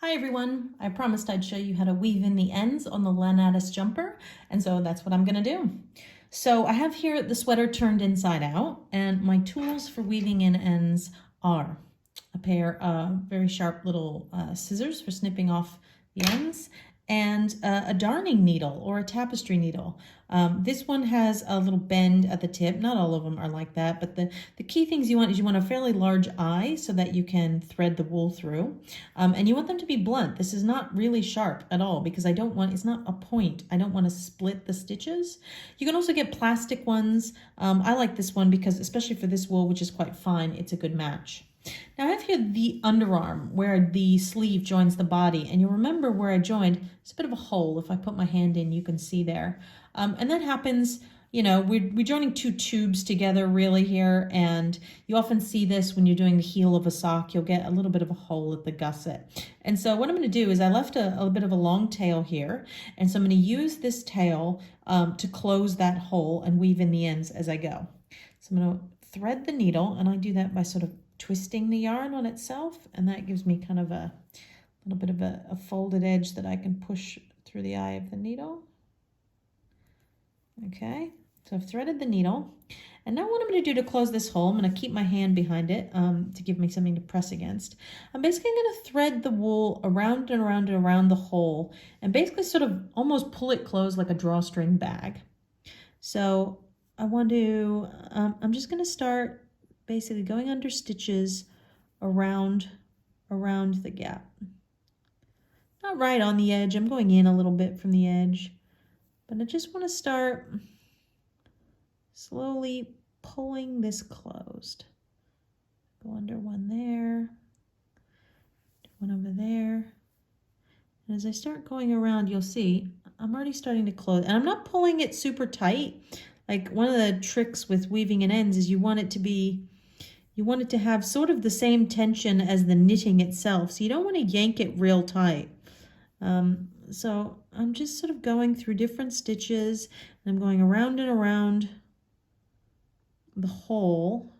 Hi everyone, I promised I'd show you how to weave in the ends on the Lanatus jumper, and so that's what I'm gonna do. So I have here the sweater turned inside out, and my tools for weaving in ends are a pair of very sharp little scissors for snipping off the ends, and a darning needle or a tapestry needle. This one has a little bend at the tip. Not all of them are like that, but the key things you want is you want a fairly large eye so that you can thread the wool through. And you want them to be blunt. This is not really sharp at all because it's not a point. I don't want to split the stitches. You can also get plastic ones. I like this one because especially for this wool, which is quite fine, it's a good match. Now I have here the underarm where the sleeve joins the body, and you'll remember where I joined, it's a bit of a hole. If I put my hand in, you can see there. And that happens, we're joining two tubes together really here, and you often see this when you're doing the heel of a sock. You'll get a little bit of a hole at the gusset. And so what I'm going to do is I left a bit of a long tail here, and so I'm going to use this tail to close that hole and weave in the ends as I go. So I'm going to thread the needle, and I do that by sort of twisting the yarn on itself, and that gives me kind of a little bit of a folded edge that I can push through the eye of the needle. Okay, so I've threaded the needle, and now what I'm going to do to close this hole, I'm going to keep my hand behind it to give me something to press against. I'm basically going to thread the wool around and around and around the hole, and basically sort of almost pull it closed like a drawstring bag. So I'm just going to start basically going under stitches around the gap. Not right on the edge, I'm going in a little bit from the edge, but I just want to start slowly pulling this closed. Go under one there, one over there. And as I start going around, you'll see I'm already starting to close, and I'm not pulling it super tight. Like one of the tricks with weaving in ends is you want it to have sort of the same tension as the knitting itself. So you don't want to yank it real tight. So I'm just sort of going through different stitches, and I'm going around and around the hole,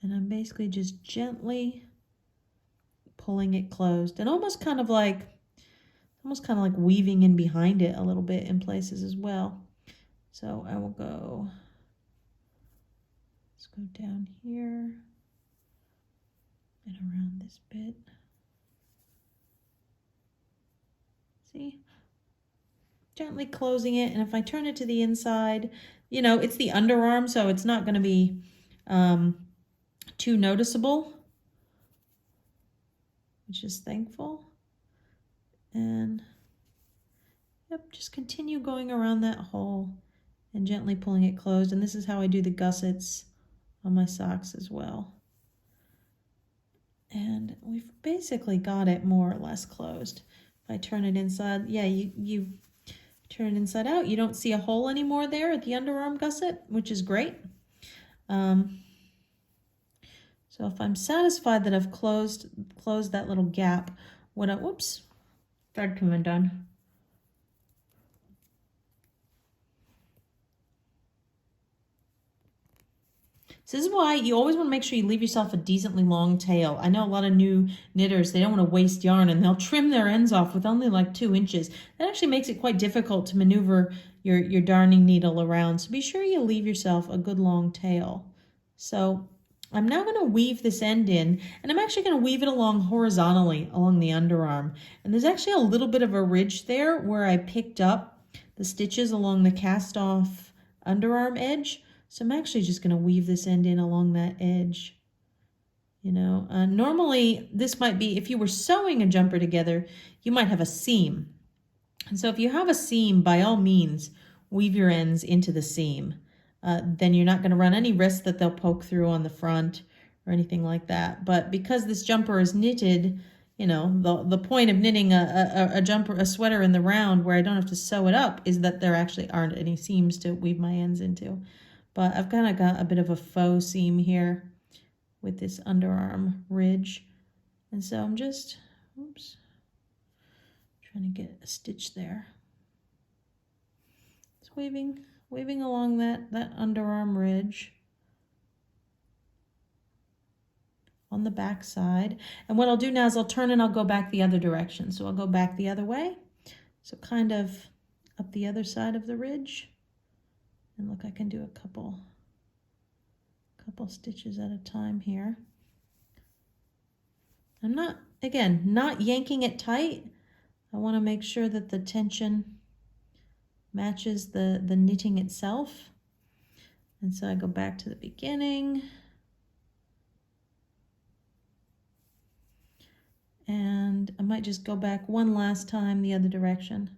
and I'm basically just gently pulling it closed, and almost kind of like weaving in behind it a little bit in places as well. So I will let's go down here and around this bit. See? Gently closing it, and if I turn it to the inside, it's the underarm, so it's not going to be too noticeable, which is thankful. And yep, just continue going around that hole and gently pulling it closed. And this is how I do the gussets on my socks as well. And we've basically got it more or less closed. If I turn it inside, yeah, you turn it inside out, you don't see a hole anymore there at the underarm gusset, which is great. So if I'm satisfied that I've closed that little gap, whoops, thread come undone. So this is why you always want to make sure you leave yourself a decently long tail. I know a lot of new knitters, they don't want to waste yarn, and they'll trim their ends off with only like 2 inches. That actually makes it quite difficult to maneuver your darning needle around. So be sure you leave yourself a good long tail. So I'm now going to weave this end in, and I'm actually going to weave it along horizontally along the underarm. And there's actually a little bit of a ridge there where I picked up the stitches along the cast off underarm edge. So I'm actually just going to weave this end in along that edge. Normally this might be, if you were sewing a jumper together, you might have a seam. And so if you have a seam, by all means, weave your ends into the seam. Then you're not going to run any risk that they'll poke through on the front or anything like that. But because this jumper is knitted, the point of knitting a sweater in the round where I don't have to sew it up is that there actually aren't any seams to weave my ends into. But I've kind of got a bit of a faux seam here with this underarm ridge. And so I'm just, trying to get a stitch there. Just weaving along that underarm ridge. on the back side. And what I'll do now is I'll turn and I'll go back the other direction. So I'll go back the other way. So kind of up the other side of the ridge. And look, I can do a couple stitches at a time here. I'm not, again, not yanking it tight. I want to make sure that the tension matches the knitting itself. And so I go back to the beginning. And I might just go back one last time the other direction.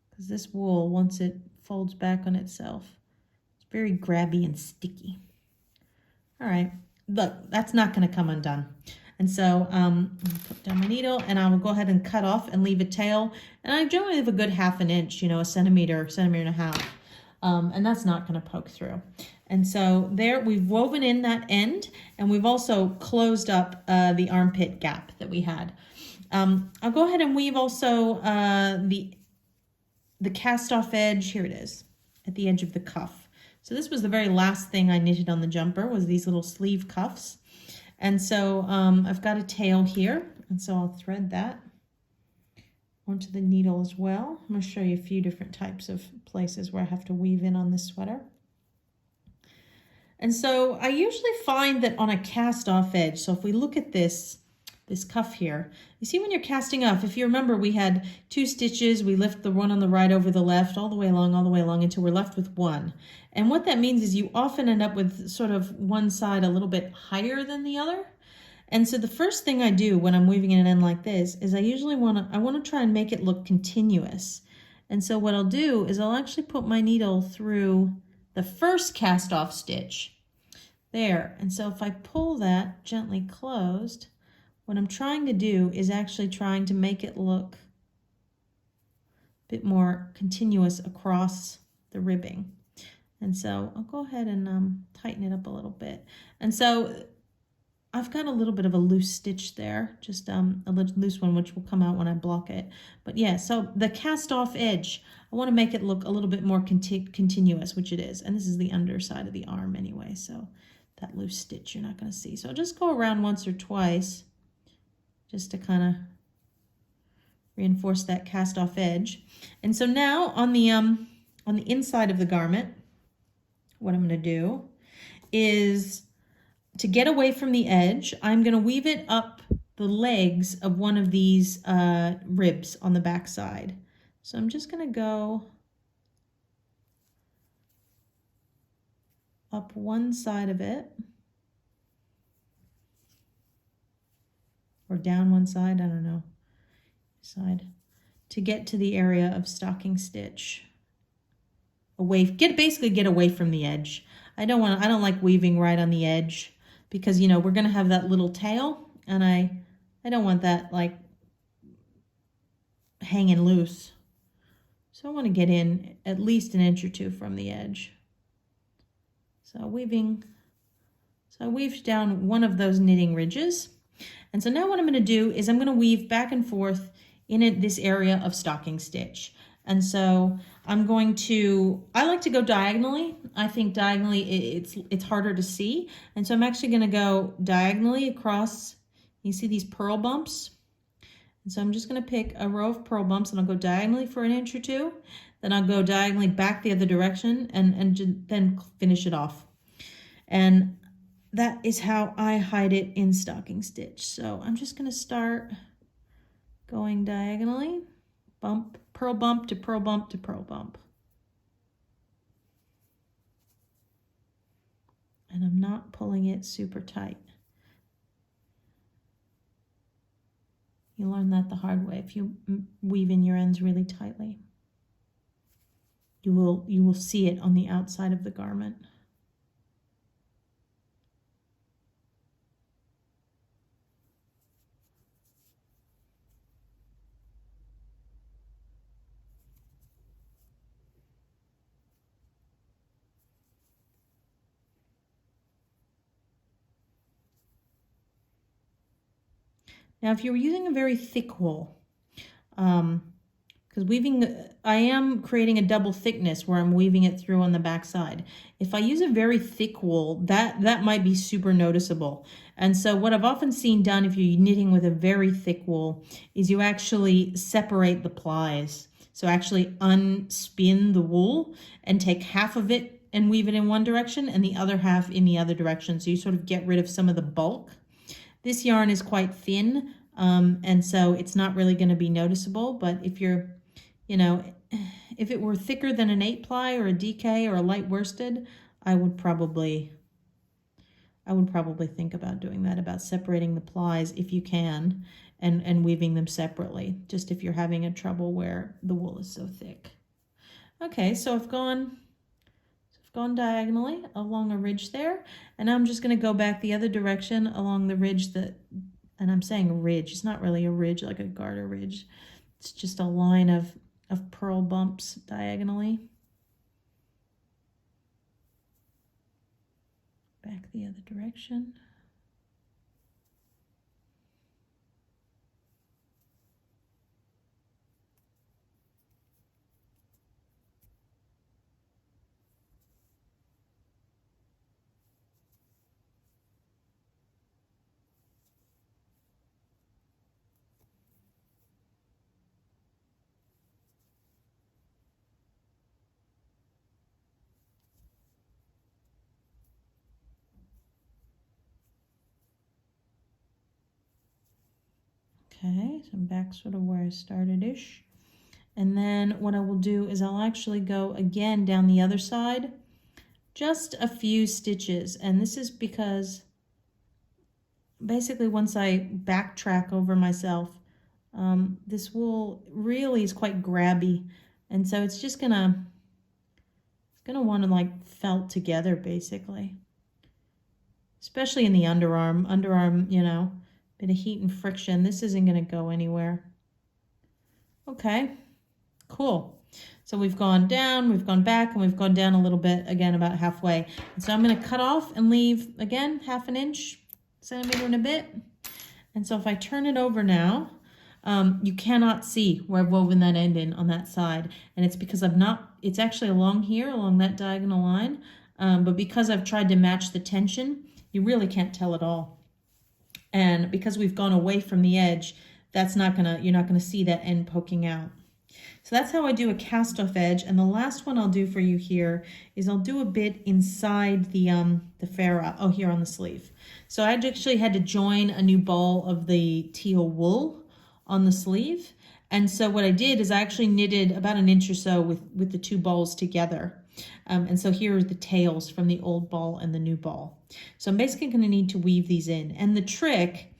Because this wool, once it folds back on itself, it's very grabby and sticky. All right, look, that's not going to come undone. And so I'll put down my needle and I will go ahead and cut off and leave a tail. And I generally leave a good ½ inch, you know, a centimeter and a half. And that's not going to poke through. And so there we've woven in that end, and we've also closed up the armpit gap that we had. I'll go ahead and weave also the cast off edge. Here it is at the edge of the cuff. So this was the very last thing I knitted on the jumper, was these little sleeve cuffs. And so I've got a tail here, and so I'll thread that onto the needle as well. I'm going to show you a few different types of places where I have to weave in on this sweater. And so I usually find that on a cast off edge, so if we look at this cuff here, you see when you're casting off, if you remember, we had 2 stitches, we lift the one on the right over the left all the way along until we're left with one. And what that means is you often end up with sort of one side a little bit higher than the other. And so the first thing I do when I'm weaving in an end like this is I usually want to try and make it look continuous. And so what I'll do is I'll actually put my needle through the first cast off stitch there. And so if I pull that gently closed, what I'm trying to do is actually trying to make it look a bit more continuous across the ribbing. And so I'll go ahead and tighten it up a little bit. And so I've got a little bit of a loose stitch there, just a loose one, which will come out when I block it. But yeah, so the cast off edge, I want to make it look a little bit more continuous, which it is. And this is the underside of the arm anyway, so that loose stitch you're not going to see. So I'll just go around once or twice just to kind of reinforce that cast off edge. And so now on the inside of the garment, what I'm going to do is, to get away from the edge, I'm going to weave it up the legs of one of these ribs on the back side. So I'm just going to go up one side of it, or down one side, I don't know, to get to the area of stocking stitch. Basically get away from the edge. I don't like weaving right on the edge, because, you know, we're going to have that little tail, and I don't want that like hanging loose. So I want to get in at least an inch or two from the edge. So I weaved down one of those knitting ridges. And so now what I'm going to do is I'm going to weave back and forth in this area of stocking stitch. And so I like to go diagonally. I think diagonally it's harder to see. And so I'm actually going to go diagonally across. You see these purl bumps? And so I'm just going to pick a row of purl bumps, and I'll go diagonally for an inch or two. Then I'll go diagonally back the other direction and then finish it off. And that is how I hide it in stocking stitch. So I'm just going to start going diagonally, purl bump to purl bump to purl bump. And I'm not pulling it super tight. You learn that the hard way. If you weave in your ends really tightly, you will see it on the outside of the garment. Now, if you're using a very thick wool, because because I am creating a double thickness where I'm weaving it through on the back side. If I use a very thick wool, that might be super noticeable. And so what I've often seen done if you're knitting with a very thick wool is you actually separate the plies. So actually unspin the wool and take half of it and weave it in one direction and the other half in the other direction. So you sort of get rid of some of the bulk. This yarn is quite thin, and so it's not really going to be noticeable. But if you're, if it were thicker than an 8-ply or a DK or a light worsted, I would probably think about doing that, about separating the plies if you can, and weaving them separately, just if you're having a trouble where the wool is so thick. Okay, so I've gone diagonally along a ridge there, and I'm just going to go back the other direction along the ridge and I'm saying ridge, it's not really a ridge like a garter ridge, it's just a line of purl bumps diagonally. Back the other direction. Okay, so I'm back sort of where I started-ish. And then what I will do is I'll actually go again down the other side, just a few stitches. And this is because basically once I backtrack over myself, this wool really is quite grabby. And so it's just gonna want to like felt together basically. Especially in the underarm, bit of heat and friction. This isn't going to go anywhere. Okay, cool. So we've gone down, we've gone back, and we've gone down a little bit, again, about halfway. And so I'm going to cut off and leave, again, 1/2 inch, centimeter and a bit. And so if I turn it over now, you cannot see where I've woven that end in on that side. And it's because it's actually along here, along that diagonal line. But because I've tried to match the tension, you really can't tell at all. And because we've gone away from the edge, you're not gonna see that end poking out. So that's how I do a cast off edge. And the last one I'll do for you here is I'll do a bit inside the ferrule, here on the sleeve. So I actually had to join a new ball of the teal wool on the sleeve. And so what I did is I actually knitted about 1 inch or so with the two balls together. And so here are the tails from the old ball and the new ball. So I'm basically going to need to weave these in. And the trick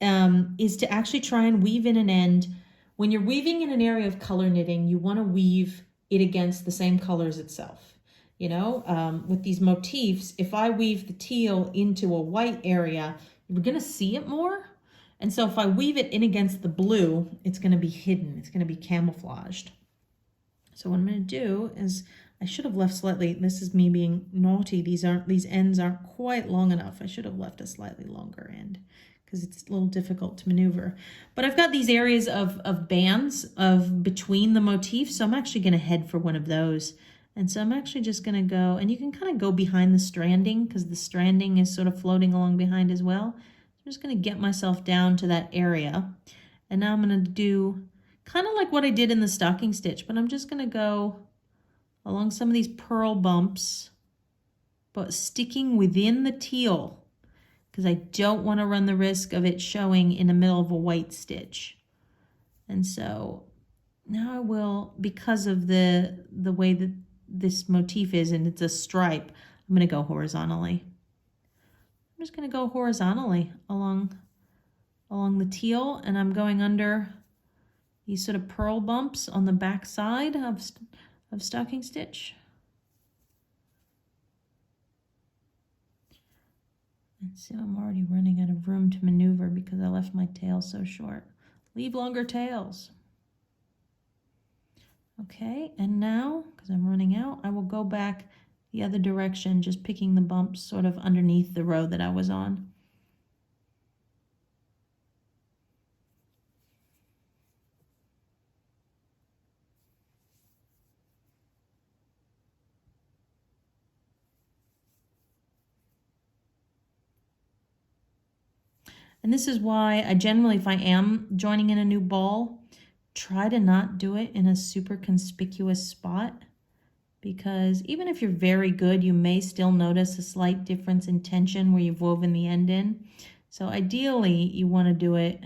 is to actually try and weave in an end. When you're weaving in an area of color knitting, you want to weave it against the same colors itself. With these motifs, if I weave the teal into a white area, you're going to see it more. And so if I weave it in against the blue, it's going to be hidden. It's going to be camouflaged. So what I'm going to do is, I should have left slightly, this is me being naughty, these ends aren't quite long enough. I should have left a slightly longer end because it's a little difficult to maneuver. But I've got these areas of bands between the motifs, so I'm actually going to head for one of those. And so I'm actually just going to go, and you can kind of go behind the stranding because the stranding is sort of floating along behind as well. I'm just going to get myself down to that area. And now I'm going to do kind of like what I did in the stocking stitch, but I'm just going to go along some of these purl bumps, but sticking within the teal because I don't want to run the risk of it showing in the middle of a white stitch. And so now I will, because of the way that this motif is and it's a stripe, I'm going to go horizontally. I'm just going to go horizontally along the teal, and I'm going under these sort of purl bumps on the back side of stocking stitch. And so I'm already running out of room to maneuver because I left my tail so short. Leave longer tails. Okay, and now, because I'm running out, I will go back the other direction, just picking the bumps sort of underneath the row that I was on. And this is why I generally, if I am joining in a new ball, try to not do it in a super conspicuous spot, because even if you're very good, you may still notice a slight difference in tension where you've woven the end in. So ideally, you want to do it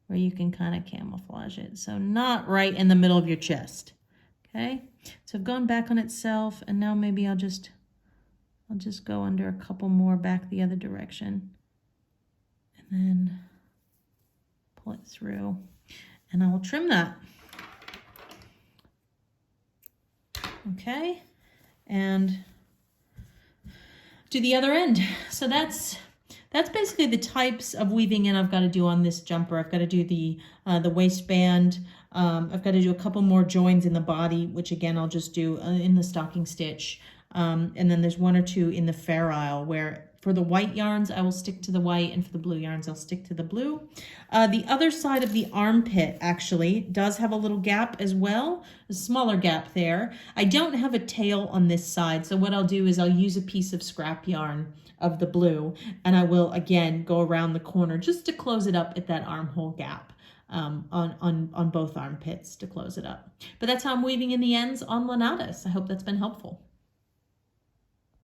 where you can kind of camouflage it. So not right in the middle of your chest. Okay, so I've gone back on itself, and now maybe I'll just go under a couple more back the other direction, and then pull it through, and I will trim that. Okay, and do the other end. So that's basically the types of weaving in I've got to do on this jumper. I've got to do the waistband. I've got to do a couple more joins in the body, which again I'll just do in the stocking stitch. And then there's one or two in the ferrule where for the white yarns I will stick to the white, and for the blue yarns I'll stick to the blue. The other side of the armpit actually does have a little gap as well, a smaller gap there. I don't have a tail on this side, so what I'll do is I'll use a piece of scrap yarn of the blue, and I will again go around the corner just to close it up at that armhole gap on both armpits to close it up. But that's how I'm weaving in the ends on Lanatus. I hope that's been helpful.